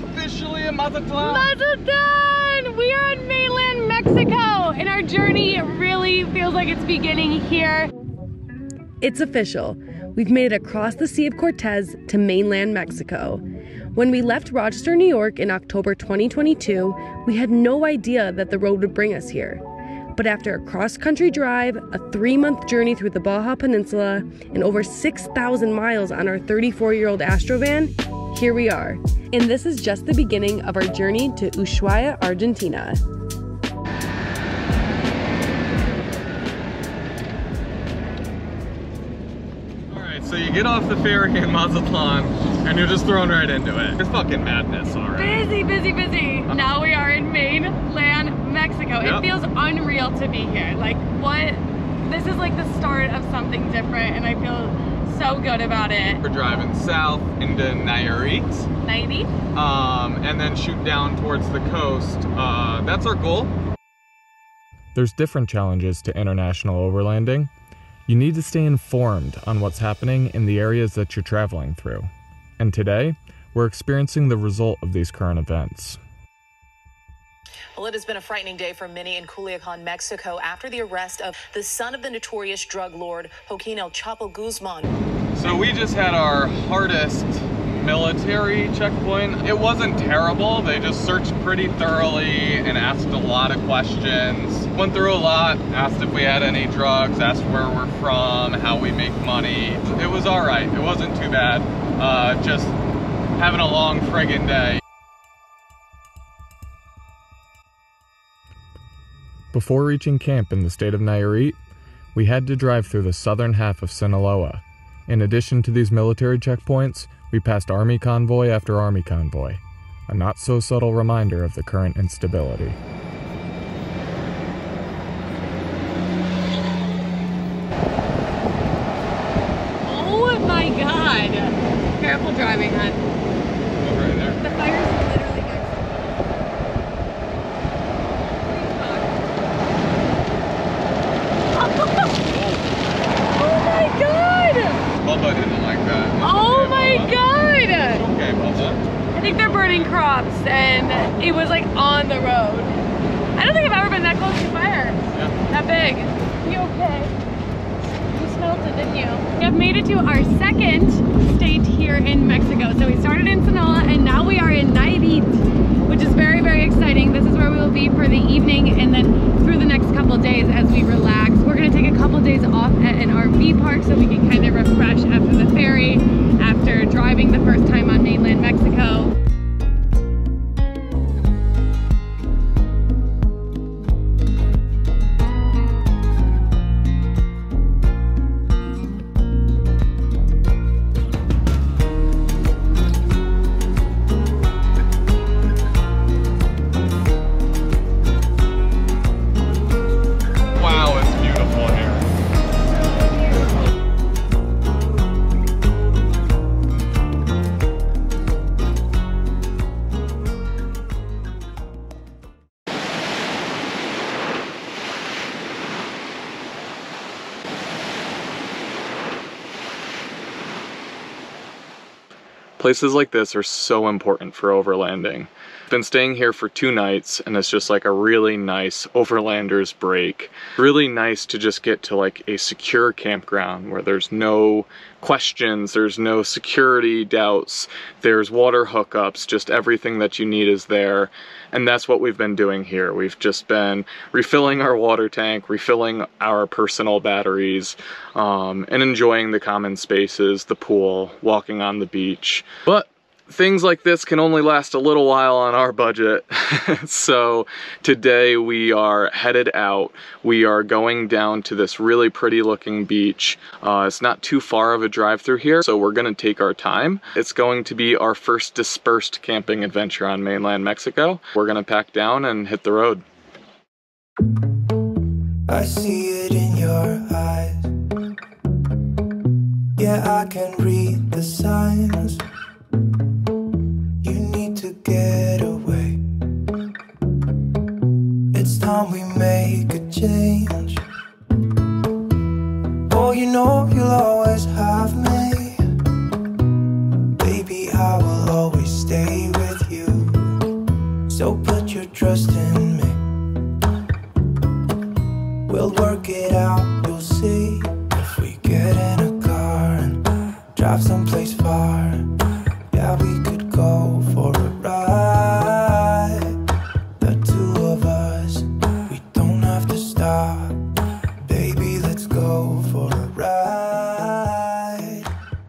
officially in Mazatlan. Mazatlan! We are in mainland Mexico, and our journey really feels like it's beginning here. It's official. We've made it across the Sea of Cortez to mainland Mexico. When we left Rochester, New York in October 2022, we had no idea that the road would bring us here. But after a cross-country drive, a 3-month journey through the Baja Peninsula, and over 6,000 miles on our 34-year-old Astro van, here we are. And this is just the beginning of our journey to Ushuaia, Argentina. So you get off the ferry in Mazatlan, and you're just thrown right into it. It's fucking madness already. Busy, busy, busy. Now we are in mainland Mexico. Yep. It feels unreal to be here. Like, what? This is like the start of something different, and I feel so good about it. We're driving south into Nayarit. And then shoot down towards the coast. That's our goal. There's different challenges to international overlanding. You need to stay informed on what's happening in the areas that you're traveling through. And today, we're experiencing the result of these current events. Well, it has been a frightening day for many in Culiacan, Mexico, after the arrest of the son of the notorious drug lord, Joaquin El Chapo Guzman. So we just had our hardest military checkpoint. It wasn't terrible. They just searched pretty thoroughly and asked a lot of questions. Went through a lot, asked if we had any drugs, asked where we're from, how we make money. It was all right. It wasn't too bad. Just having a long friggin' day. Before reaching camp in the state of Nayarit, we had to drive through the southern half of Sinaloa. In addition to these military checkpoints, we passed army convoy after army convoy, a not-so-subtle reminder of the current instability. Oh my God! Careful driving, hon. Oh, right there. The fire's literally next to Oh my God! Bubba didn't like that. Oh my God! Okay, Bubba. I think they're burning crops, and it was like on the road. I don't think I've ever been that close to fire. Yeah. That big. You okay? You smelled it, didn't you? We have made it to our second state here in Mexico. So we started in Sinaloa, and now we are in Nayarit, which is very, very exciting. This is where we will be for the evening, and then through the next couple of days as we relax. We're gonna take a couple days off at an RV park so we can kind of refresh after the ferry, after driving the first time on mainland Mexico. Places like this are so important for overlanding. I've been staying here for 2 nights, and it's just like a really nice overlander's break. Really nice to just get to like a secure campground where there's no questions, there's no security doubts, there's water hookups, just everything that you need is there. And that's what we've been doing here. We've just been refilling our water tank, refilling our personal batteries, and enjoying the common spaces, the pool, walking on the beach. But things like this can only last a little while on our budget. So today we are headed out. We are going down to this really pretty looking beach. It's not too far of a drive through here, so we're gonna take our time. It's going to be our first dispersed camping adventure on mainland Mexico. We're gonna pack down and hit the road. I see it in your eyes. Yeah, I can read the signs. You need to get away. It's time we make a change. Oh, you know you'll always have me. Baby, I will always stay with with you. So put your trust in me. We'll work it out, you'll see. If we get in a car and drive someplace far, yeah, we could go for a ride. The two of us, we don't have to stop. Baby, let's go for a ride.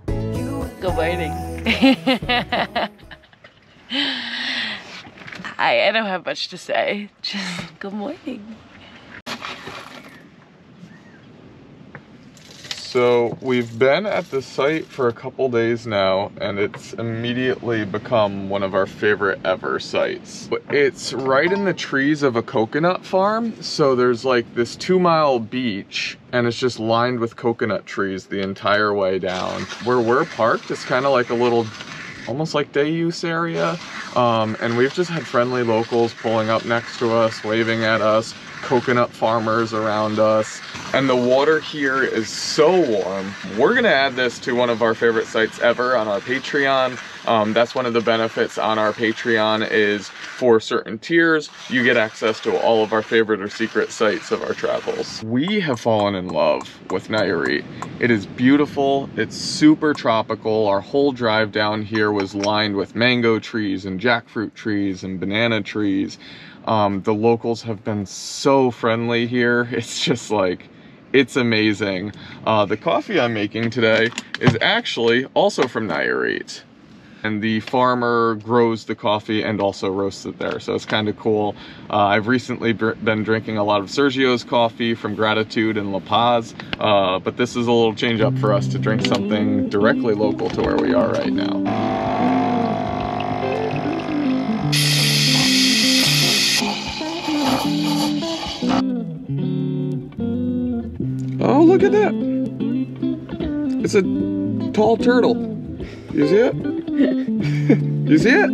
Good morning. I don't have much to say. Just good morning. So we've been at the site for a couple days now, and it's immediately become one of our favorite ever sites. It's right in the trees of a coconut farm, so there's like this 2-mile beach, and it's just lined with coconut trees the entire way down. Where we're parked, it's kind of like a little, almost like day use area, and we've just had friendly locals pulling up next to us, waving at us, coconut farmers around us, and the water here is so warm. We're gonna add this to one of our favorite sites ever on our Patreon. That's one of the benefits on our Patreon is for certain tiers, you get access to all of our favorite or secret sites of our travels. We have fallen in love with Nayarit. It is beautiful, it's super tropical. Our whole drive down here was lined with mango trees and jackfruit trees and banana trees. The locals have been so friendly here. It's just like, it's amazing. The coffee I'm making today is actually also from Nayarit. And the farmer grows the coffee and also roasts it there, so it's kind of cool. I've recently been drinking a lot of Sergio's coffee from Gratitude in La Paz, but this is a little change up for us to drink something directly local to where we are right now. Oh, look at that! It's a tall turtle. You see it? You see it?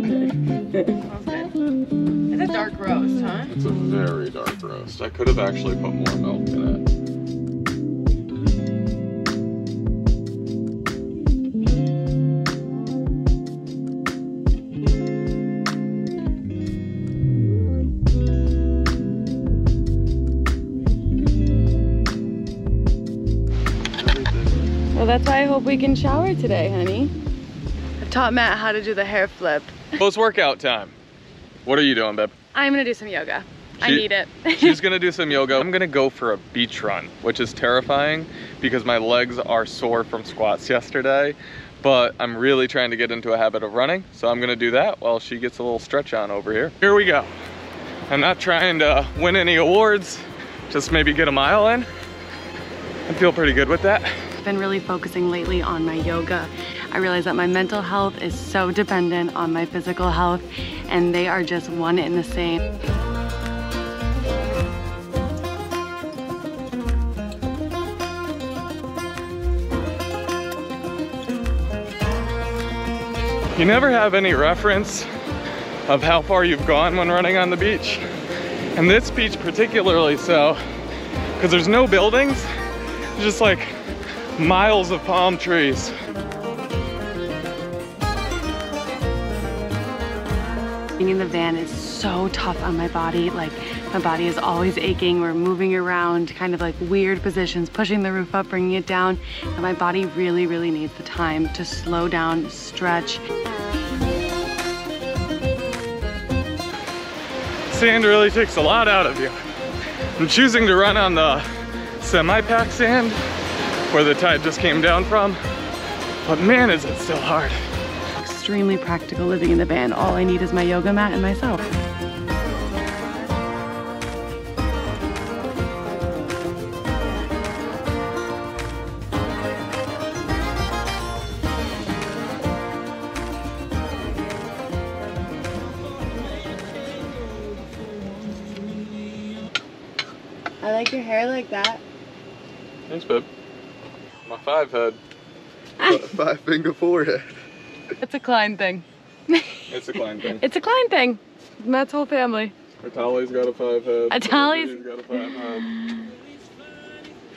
It's a dark roast, huh? It's a very dark roast. I could have actually put more milk in it. Well, that's why I hope we can shower today, honey. I've taught Matt how to do the hair flip. Post workout time. What are you doing, babe? I'm gonna do some yoga. I need it. She's gonna do some yoga. I'm gonna go for a beach run, which is terrifying because my legs are sore from squats yesterday, but I'm really trying to get into a habit of running, so I'm gonna do that while she gets a little stretch on over here. Here we go. I'm not trying to win any awards, just maybe get a mile in. I feel pretty good with that. I've been really focusing lately on my yoga. I realize that my mental health is so dependent on my physical health, and they are just one and the same. You never have any reference of how far you've gone when running on the beach. And this beach particularly so, because there's no buildings, it's just like miles of palm trees. Being in the van is so tough on my body. Like, my body is always aching. We're moving around, kind of like weird positions, pushing the roof up, bringing it down. And my body really, really needs the time to slow down, stretch. Sand really takes a lot out of you. I'm choosing to run on the semi-packed sand where the tide just came down from, but man, is it still hard. Extremely practical living in the van. All I need is my yoga mat and myself. I like your hair like that. Thanks, babe. My 5-head. Got a 5-finger forehead. It's a Klein thing. It's a Klein thing. It's a Klein thing. Matt's whole family. Atali's got a 5-head. Atali's got a 5-head.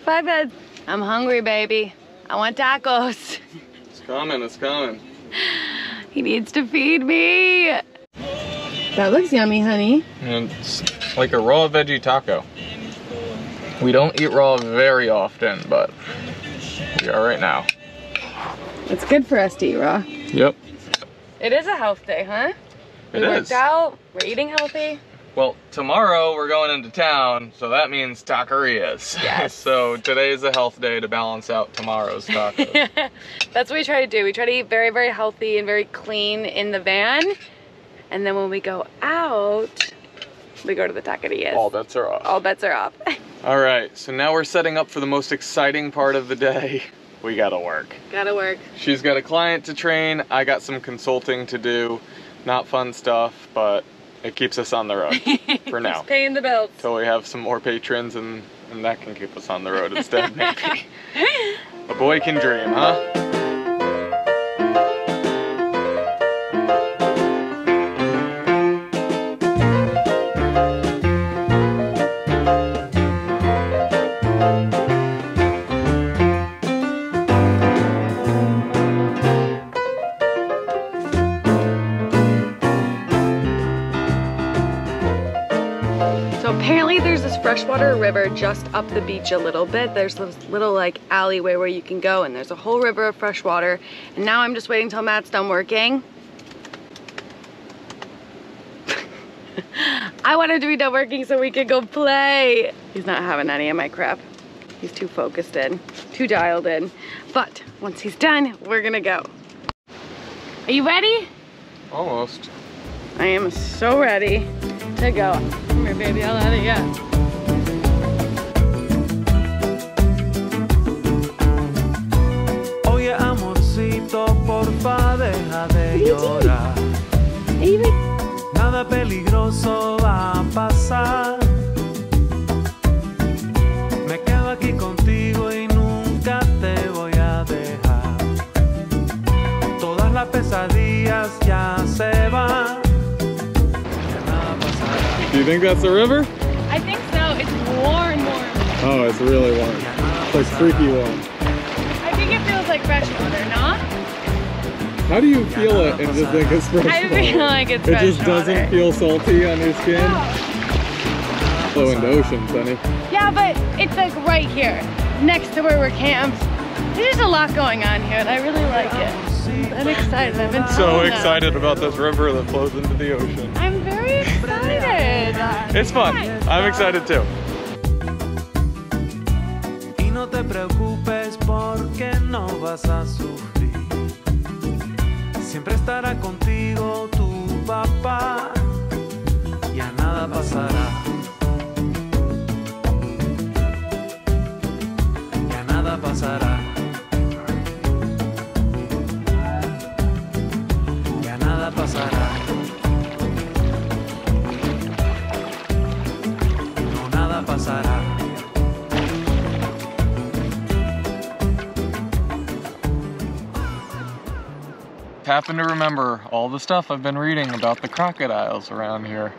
5 heads. I'm hungry, baby. I want tacos. It's coming, it's coming. He needs to feed me. That looks yummy, honey. And it's like a raw veggie taco. We don't eat raw very often, but we are right now. It's good for us to eat raw. Yep. It is a health day, huh? It we is. worked out, we're eating healthy. Well, tomorrow we're going into town, so that means taquerias. Yes. So today is a health day to balance out tomorrow's tacos. That's what we try to do. We try to eat very, very healthy and very clean in the van. And then when we go out, we go to the taquerias. All bets are off. All bets are off. All right, so now we're setting up for the most exciting part of the day. We gotta work. Gotta work. She's got a client to train. I got some consulting to do. Not fun stuff, but it keeps us on the road for now. It's paying the bills. Till we have some more patrons and that can keep us on the road instead, maybe. A boy can dream, huh? Apparently there's this freshwater river just up the beach a little bit. There's this little like alleyway where you can go and there's a whole river of fresh water. And now I'm just waiting till Matt's done working. I wanted to be done working so we could go play. He's not having any of my crap. He's too focused in, too dialed in. But once he's done, we're gonna go. Are you ready? Almost. I am so ready to go. Come here, baby, I'll let it go. Oye, amorcito, porfa, deja de llorar. Nada peligroso va a pasar. Me quedo aquí contigo y nunca te voy a dejar. Todas las pesadillas ya se van. Do you think that's the river? I think so. It's warm. Oh, it's really warm. It's like freaky warm. I think it feels like fresh water, no? How do you feel it and just think it's fresh I water? feel like it's It fresh just water. doesn't feel salty on your skin? Oh, in the ocean, Sunny. Yeah, but it's like right here, next to where we're camped. There's just a lot going on here and I really like it. I'm excited. I've been So telling them. excited about this river that flows into the ocean. I'm very excited. It's fun. I'm excited too. Y no te preocupes porque no vas a sufrir. Siempre estará contigo tu papá. Ya nada pasará. Ya nada pasará. Ya nada pasará. No, nada pasará. Happen to remember all the stuff I've been reading about the crocodiles around here.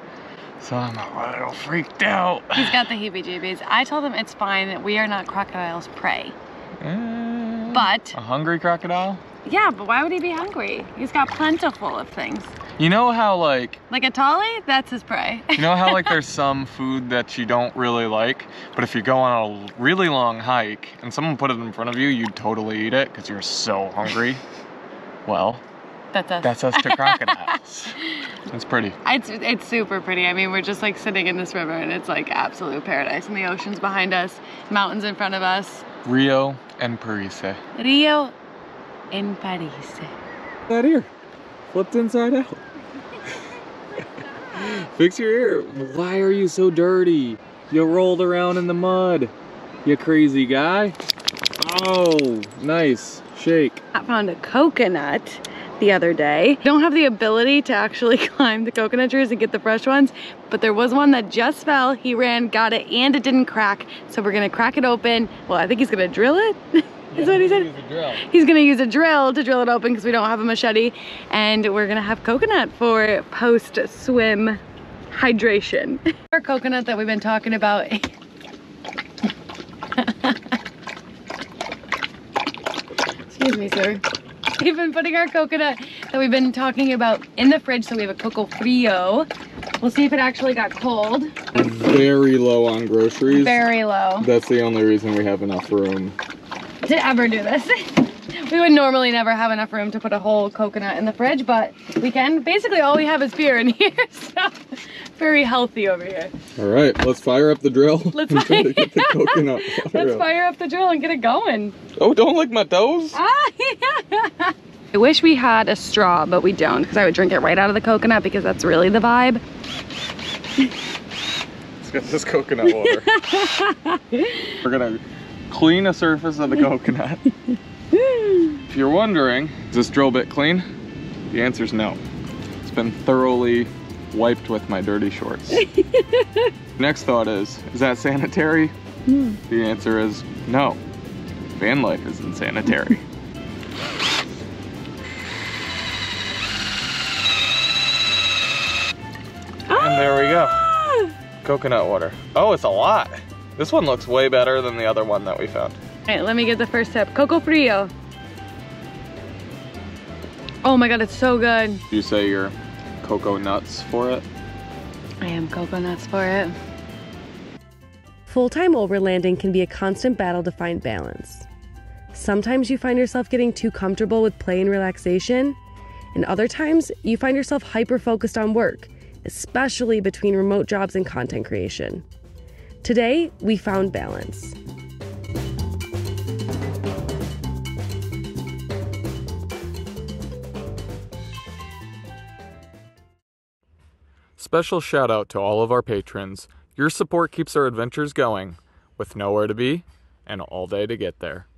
So I'm a little freaked out. He's got the heebie-jeebies. I told him it's fine that we are not crocodiles' prey. But, A hungry crocodile? yeah, but why would he be hungry? He's got plentiful of things. You know how like Like a tolly? That's his prey. you know how like there's some food that you don't really like, but if you go on a really long hike and someone put it in front of you, you'd totally eat it because you're so hungry? Well, That's us. that's us to crocodiles. It's pretty. It's super pretty. I mean, we're just like sitting in this river and it's like absolute paradise. And the ocean's behind us, mountains in front of us. Rio and Parise. Rio and Paris. That ear flipped inside out. Fix your ear. Why are you so dirty? You rolled around in the mud. You crazy guy. Oh, nice. Shake. I found a coconut the other day. Don't have the ability to actually climb the coconut trees and get the fresh ones, but there was one that just fell. He ran, got it, and it didn't crack. So we're gonna crack it open. Well, I think he's gonna drill it. Is what he said. He's gonna use a drill to drill it open because we don't have a machete. And we're gonna have coconut for post-swim hydration. Our coconut that we've been talking about. Excuse me, sir. we've been putting our coconut that we've been talking about in the fridge, so we have a coco frio. We'll see if it actually got cold. Very low on groceries. Very low. That's the only reason we have enough room to ever do this. We would normally never have enough room to put a whole coconut in the fridge, but we can. Basically all we have is beer in here, so very healthy over here. All right, let's fire up the drill. Let's and try to get the coconut water up. fire up the drill and get it going. Oh, don't lick my toes. Ah, yeah. I wish we had a straw, but we don't, because I would drink it right out of the coconut because that's really the vibe. Let's get this coconut water. We're gonna clean a surface of the coconut. If you're wondering, is this drill bit clean? The answer is no. It's been thoroughly wiped with my dirty shorts. Next thought is that sanitary? The answer is no. Van life isn't sanitary. And there we go. Coconut water. Oh, it's a lot. This one looks way better than the other one that we found. All right, let me get the first sip. Coco frio. Oh my God, it's so good. You say you're cocoa nuts for it? I am cocoa nuts for it. Full-time overlanding can be a constant battle to find balance. Sometimes you find yourself getting too comfortable with play and relaxation, and other times you find yourself hyper-focused on work, especially between remote jobs and content creation. Today, we found balance. Special shout out to all of our patrons. Your support keeps our adventures going, with nowhere to be and all day to get there.